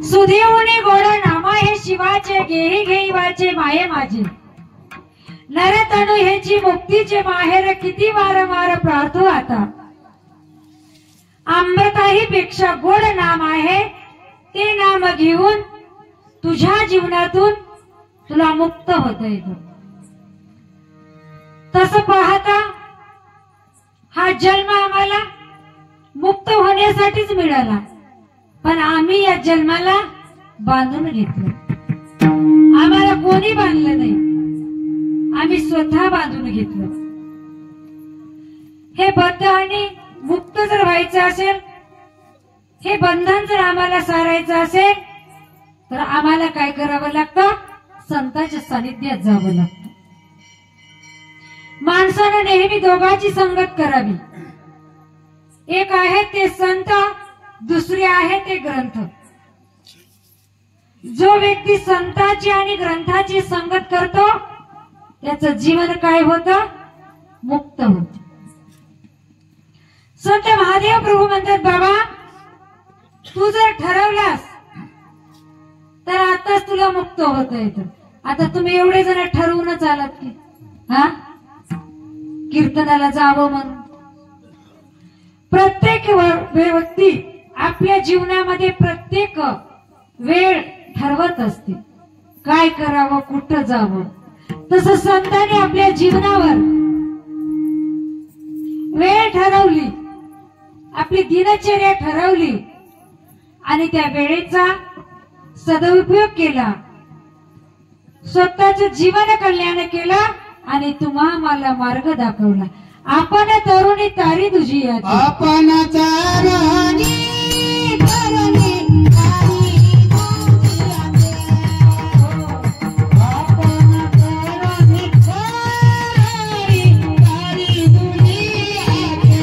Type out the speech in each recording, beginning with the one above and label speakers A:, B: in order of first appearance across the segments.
A: सुदेवणे गोड नामा हे शिवाचे घेई घेई वाचे माये माझे नरतनु हेची मुक्तीचे माहेर किती वारंवार प्रार्थू आता अमृताही पेक्षा गोड नाम आहे ते नाम घेऊन तुझ्या जीवनातून तुला मुक्त होता येतो। तसं पाहता हा जन्म आम्हाला मुक्त होण्यासाठीच मिळाला, पण आम्ही या जन्माला बांधून घेतलं। आम्हाला कोणी बांधलं नाही, आम्ही स्वतः बांधून घेतलं। हे बद्ध आणि मुक्त जर व्हायचं असेल, हे बंधन जर आम्हाला सारायचं असेल, तर आम्हाला काय करावं लागतं? संतांच्या सानिध्यात जावं लागतं। माणसानं नेहमी दोघांची संगत करावी। एक आहे ते संत, दुसरे आहे ते ग्रंथ। जो व्यक्ती संतांची आणि ग्रंथाची संगत करतो त्याचं जीवन काय होतं? मुक्त होतं। संत महादेव प्रभू म्हणतात, बाबा तू जर ठरवलास तर आताच तुला मुक्त होता येतं। आता तुम्ही एवढे जण ठरवूनच आलात की हा कीर्तनाला जावं म्हणून? प्रत्येक व्यक्ती आपल्या जीवनामध्ये प्रत्येक वेळ ठरवत असते काय करावं, कुठं जावं। तसं संतांनी आपल्या जीवनावर वेळ ठरवली, आपली दिनचर्या ठरवली आणि त्या वेळेचा सदुपयोग केला, स्वतःचं जीवन कल्याण केलं आणि तुम्हा मला मार्ग दाखवला। आपण तरुणी तारी तुझी याची,
B: आपण तरुणी तरुणी तारी तुझी याची, आपण तरुणी तारी तारी तुझी याची,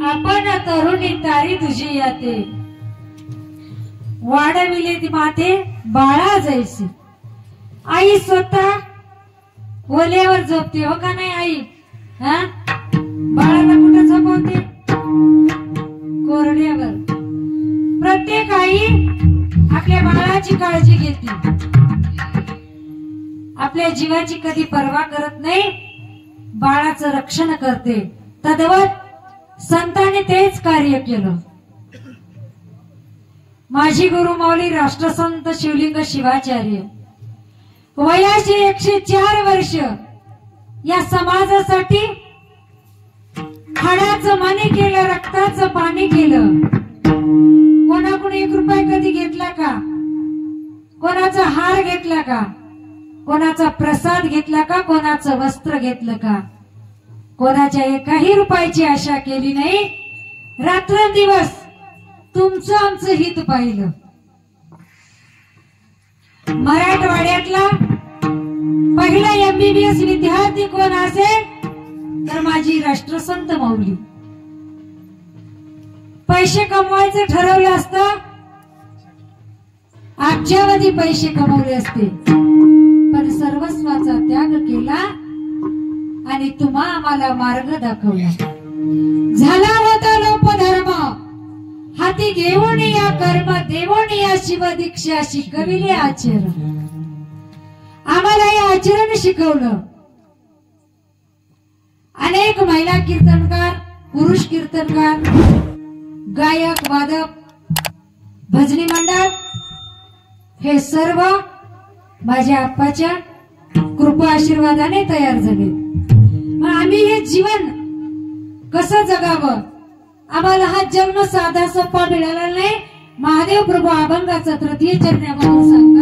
B: आपण तरुणी तारी तारी तुझी याची,
A: वाढविले ती माते बाळा जैसी। आई स्वतः ओल्यावर झोपते हो का नाही आई? हा बाळाला कुठं झोपवते? कोरड्यावर। प्रत्येक आई आपल्या बाळाची काळजी घेते, आपल्या जीवाची कधी पर्वा करत नाही, बाळाचं रक्षण करते। तद्वत संतांनी तेच कार्य केलं। माझी गुरुमाऊली राष्ट्रसंत शिवलिंग शिवाचार्य वयाची 104 वर्ष या समाजासाठी हाडाचं मणी केलं, रक्ताचं पाणी केलं। कोणाकडून 1 रुपया कधी घेतला का? कोणाचा हार घेतला का? कोणाचा प्रसाद घेतला का? कोणाचं वस्त्र घेतलं का? कोणाच्या 1 रुपयाची आशा केली नाही रात्रंदिवस तुमचं आमचं हित पाहिलं. मराठवाड्यातला पहिला MBBS विद्यार्थी कोण असेल तर माझी राष्ट्रसंत माऊली. पैसे कमवायचं ठरवलं असतं, अब्जावधी पैसे कमवले असते, पण सर्वस्वाचा त्याग केला आणि तुम्हा आम्हाला मार्ग दाखवला. झाला होता लोप धर्म, हाती घेऊन या कर्म, देवून या शिवदीक्षा, शिकविले आचरण. आम्हाला हे आचरण शिकवलं. अनेक महिला कीर्तनकार, पुरुष कीर्तनकार, गायक, वादक, भजनी मंडळ हे सर्व माझ्या आप्पाच्या कृपा आशीर्वादाने तयार झाले. मग आम्ही हे जीवन कसं जगावं, आम्हाला हा जन्म साधा सोपा मिळाला नाही. महादेव प्रभू अभंगाचा तृतीय चरणामधून सांगतात,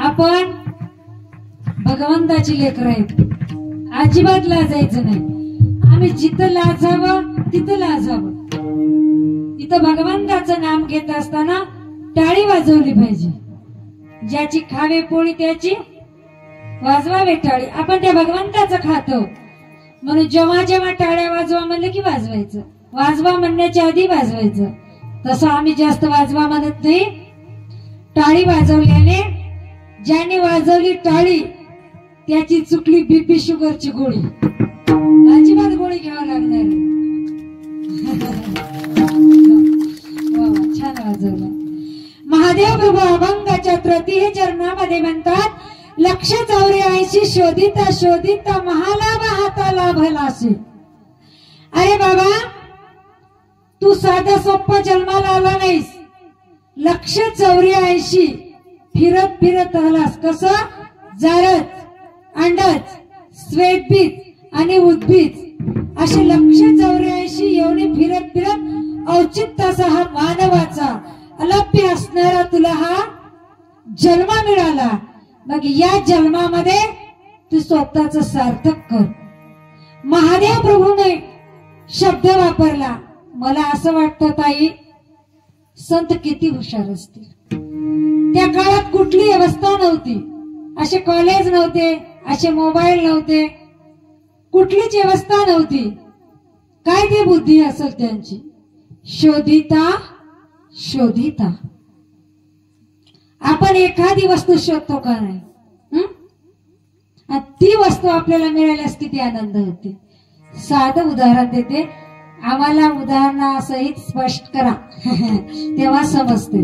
A: आपण भगवंताची लेकरं आहेत, अजिबात लाजायचं नाही. आम्ही जिथं लाजावं तिथं लाजावं. इथं भगवंताचं नाम घेत असताना टाळी वाजवली पाहिजे. ज्याची खावे पोळी त्याची वाजवावे टाळी. आपण त्या भगवंताचं खातो म्हणून जेव्हा जेव्हा टाळ्या वाजवा म्हणलं की वाजवायचं, वाजवा म्हणण्याच्या आधी वाजवायचं. तसं आम्ही जास्त वाजवा म्हणत नाही. टाळी वाजवल्याने ज्याने वाजवली टाळी त्याची चुकली BP शुगरची गोळी, अजिबात गोळी घ्यावं लागणार. छान वाजवलं. महादेव प्रभू अभंगाच्या तृतीय चरणामध्ये म्हणतात, 184 शोधिता शोधिता महालाभ हाता लाभलासे. अरे बाबा, तू साधा सोप्पा जन्माला आला नाहीस. 184 फिरत फिरत आलास. कसं? जारज, अंडज, श्वेतबीज आणि उद्बीज असे 184 योनी फिरत फिरत औचित्याचा हा मानवाचा अलभ्य असणारा तुला हा जन्म मिळाला. मग या जन्मामध्ये तू स्वतःच सार्थक कर. महादेव प्रभूने शब्द वापरला. मला असं वाटतं ताई, संत किती हुशार असतील. त्या काळात कुठली व्यवस्था नव्हती, असे कॉलेज नव्हते, असे मोबाईल नव्हते, कुठलीच व्यवस्था नव्हती. काय ती बुद्धी असेल त्यांची. शोधिता शोधिता आपण एखादी वस्तू शोधतो का नाही? ती वस्तू आपल्याला मिळाल्यास किती आनंद होते. साधं उदाहरण देते, आम्हाला उदाहरणासहित स्पष्ट करा तेव्हा समजते.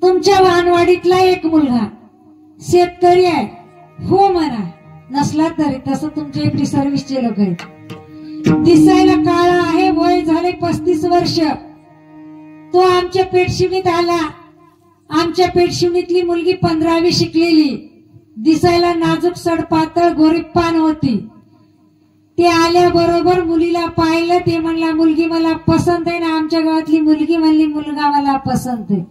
A: तुमच्या वाहनवाडीतला एक मुलगा शेतकरी आहे, हो म्हणा, नसला तरी तसं तुमच्या इकडे सर्व्हिसचे लोक आहेत. दिसायला काळा आहे, वय झाले 35 वर्ष. तो आमच्या पेटशिवणीत आला. आमच्या पेटशिवणीतली मुलगी 15वी शिकलेली, दिसायला नाजूक सडपातळ गोरीपान होती. ते आल्याबरोबर मुलीला पाहिलं. ते म्हणला मुलगी मला पसंत आहे ना. आमच्या गावातली मुलगी म्हणली मुलगा मला पसंत आहे.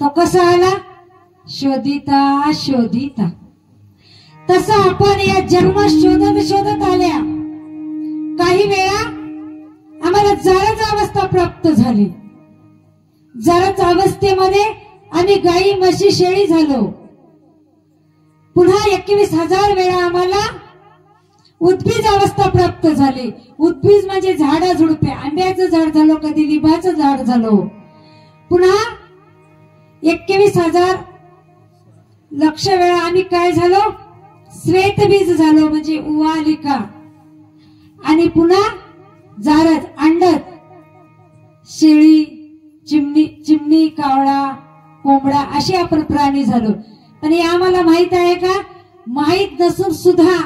A: तो कसा आला? शोधिता शोधिता. तसं आपण या जन्म शोधत शोधत आल्या. काही वेळा आम्हाला जरज अवस्था प्राप्त झाली. जरज अवस्थेमध्ये आम्ही गाई म्हशी शेळी झालो. पुन्हा 21,000 वेळा आम्हाला उद्बीज अवस्था प्राप्त झाली. उद्बीज म्हणजे झाडा झुडपे. आंब्याचं झाड झालो, कधी लिंबाचं झाड झालो. पुन्हा 21,000 लक्ष वेळा आम्ही काय झालो? श्वेतबीज झालो, म्हणजे उवालिका. आणि पुन्हा जारज, अंडज, शेळी, चिमणी, कावळा, कोंबडा असे आपण प्राणी झालो. पण हे आम्हाला माहित आहे का? माहित नसून सुद्धा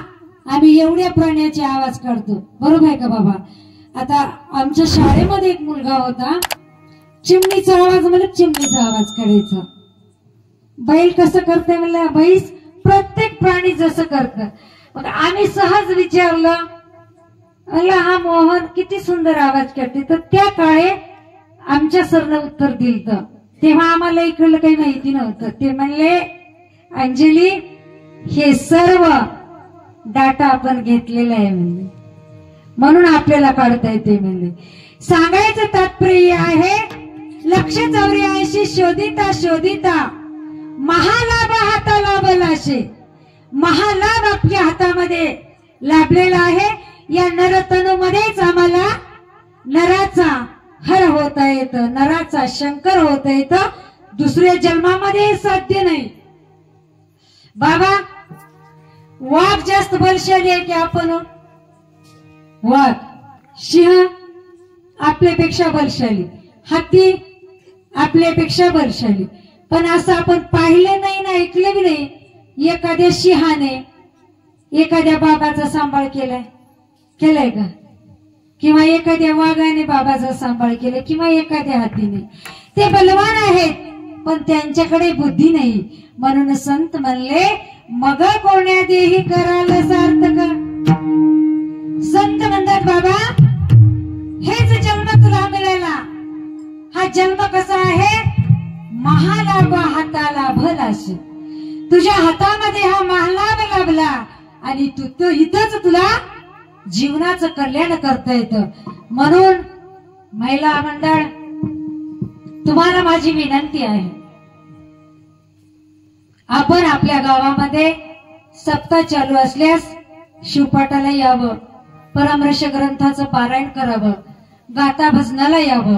A: आम्ही एवढ्या प्राण्याचे आवाज काढतो. बरोबर आहे का बाबा? आता आमच्या शाळेमध्ये एक मुलगा होता, चिमणीचा आवाज म्हणजे चिमणीचा आवाज काढायचा. बैल कसं करते म्हणलं, बैस प्रत्येक प्राणी जसं करतं. मग आम्ही सहज विचारलं, हा मोहन किती सुंदर आवाज काढते. तर त्या काळे आमच्या सरनं उत्तर दिलं. तेव्हा आम्हाला इकडलं काही माहिती नव्हतं. ते म्हणले अंजली हे सर्व डाटा आपण घेतलेला आहे म्हणले, म्हणून आपल्याला काढता येते म्हणले. सांगायचं तात्पर्य आहे 184 शोधिता शोधिता महालाभ हाता लाभलाशे. महालाभ आपल्या हातामध्ये लाभलेला आहे. या नरतनूमध्येच आम्हाला नराचा हर होता येतं, नराचा शंकर होता येतं. दुसऱ्या जन्मामध्ये साध्य नाही. बाबा वाघ जास्त बलशाली आहे की आपण? वाघ, सिंह आपल्यापेक्षा बलशाली, हत्ती आपल्यापेक्षा बलशाली. पण असं आपण पाहिलं नाही ना, ऐकलं बी नाही एखाद्या सिंहाने एखाद्या बाबाचा सांभाळ केलाय का? किंवा एखाद्या वाघाने बाबाचा सांभाळ केला, किंवा एखाद्या हत्तीने. ते बलवान आहेत पण त्यांच्याकडे बुद्धी नाही. म्हणून संत म्हणले मग कोण्या देही कराल सार्थक. संत म्हणतात बाबा हेच जन्म तुला मिळाला. हा जन्म कसा आहे? महालाभ हाताला भलाशे. तुझ्या हातामध्ये हा महालाभ लाभला आणि तू इथंच तुला जीवनाचं कल्याण करता येतं. म्हणून महिला मंडळ तुम्हाला माझी विनंती आहे, आपण आपल्या गावामध्ये सप्ताह चालू असल्यास शिवपाठाला यावं, परमर्ष ग्रंथाचं पारायण करावं, गाथा भजनाला यावं.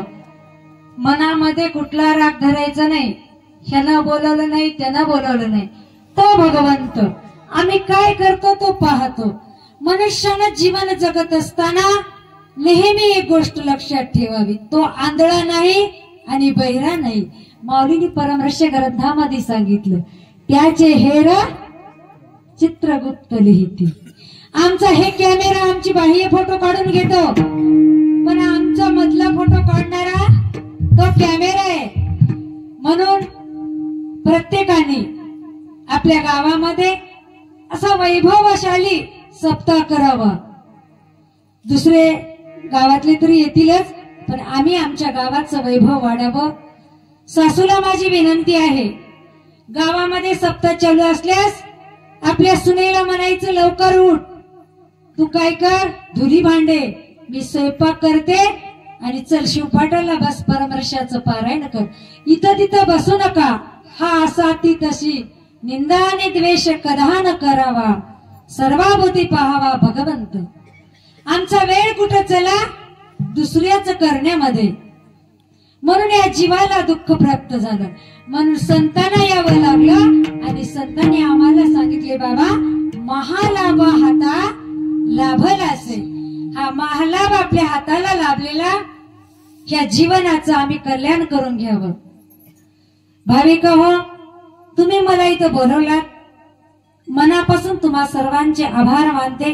A: मनामध्ये कुठला राग धरायचा नाही. ह्यानं बोलवलं नाही, त्यानं बोलवलं नाही. तो भगवंत आम्ही काय करतो तो पाहतो. मनुष्यानं जीवन जगत असताना नेहमी एक गोष्ट लक्षात ठेवावी, तो आंधळा नाही आणि बहिरा नाही. माऊलींनी परमर्ष ग्रंथामध्ये सांगितलं त्याचे हेर चित्रगुप्त लिहिती. आमचा हे कॅमेरा आमची बाह्य फोटो काढून घेतो, पण आमचा मधला फोटो काढणारा तो कॅमेरा आहे. म्हणून प्रत्येकाने आपल्या गावामध्ये असा वैभवशाली सप्ताह करावा. दुसरे गावातले तरी येतीलच, पण आम्ही आमच्या गावाचं वैभव वाढावं. सासूला माझी विनंती आहे, गावामध्ये सप्ताह चालू असल्यास आपल्या सुनेला म्हणायचं लवकर उठ, तू काय कर, धुली भांडे, मी स्वयंपाक करते आणि चल शिवपाठाला बस, परमर्षाचं पारायण कर. इथं तिथं बसू नका. हा असा ती तशी निंदा आणि द्वेष कधा न करावा, सर्वाभूती पाहावा भगवंत. आमचा वेळ कुठं चला दुसऱ्याच करण्यामध्ये, म्हणून या जीवाला दुःख प्राप्त झालं. म्हणून संतांना यावं लागलं आणि संतांनी आम्हाला सांगितले, बाबा महालाभ हाता लाभला असेल. हा महालाभ आपल्या हाताला लाभलेला ह्या जीवनाचं आम्ही कल्याण करून घ्यावं. भाविक हो, तुम्ही मला इथं बोलवलात, मनापासून तुम्हा सर्वांचे आभार मानते.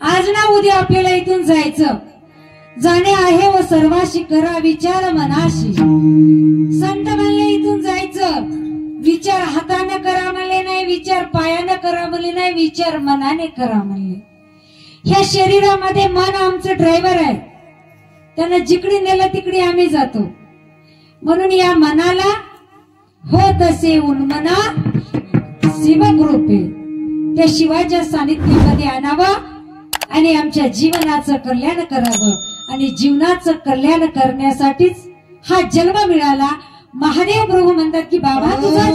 A: आज ना उद्या आपल्याला इथून जायचं, जाणे आहे व सर्वाशी करा विचार मनाशी. संत म्हणले इथून जायचं, विचार हाताने करा म्हणले नाही, विचार पायाने करा म्हणले नाही, विचार मनाने करा म्हणले. ह्या शरीरामध्ये मन आमचं ड्रायव्हर आहे, त्यानं जिकडे नेलं तिकडे आम्ही जातो. म्हणून या मनाला होत असे उन्मना शिवकृपे, त्या शिवाच्या सानिध्यामध्ये आणावं आणि आमच्या जीवनाचं कल्याण करावं. आणि जीवनाचं कल्याण करण्यासाठीच हा जन्म मिळाला. महादेव प्रभू म्हणतात की बाबा तुझा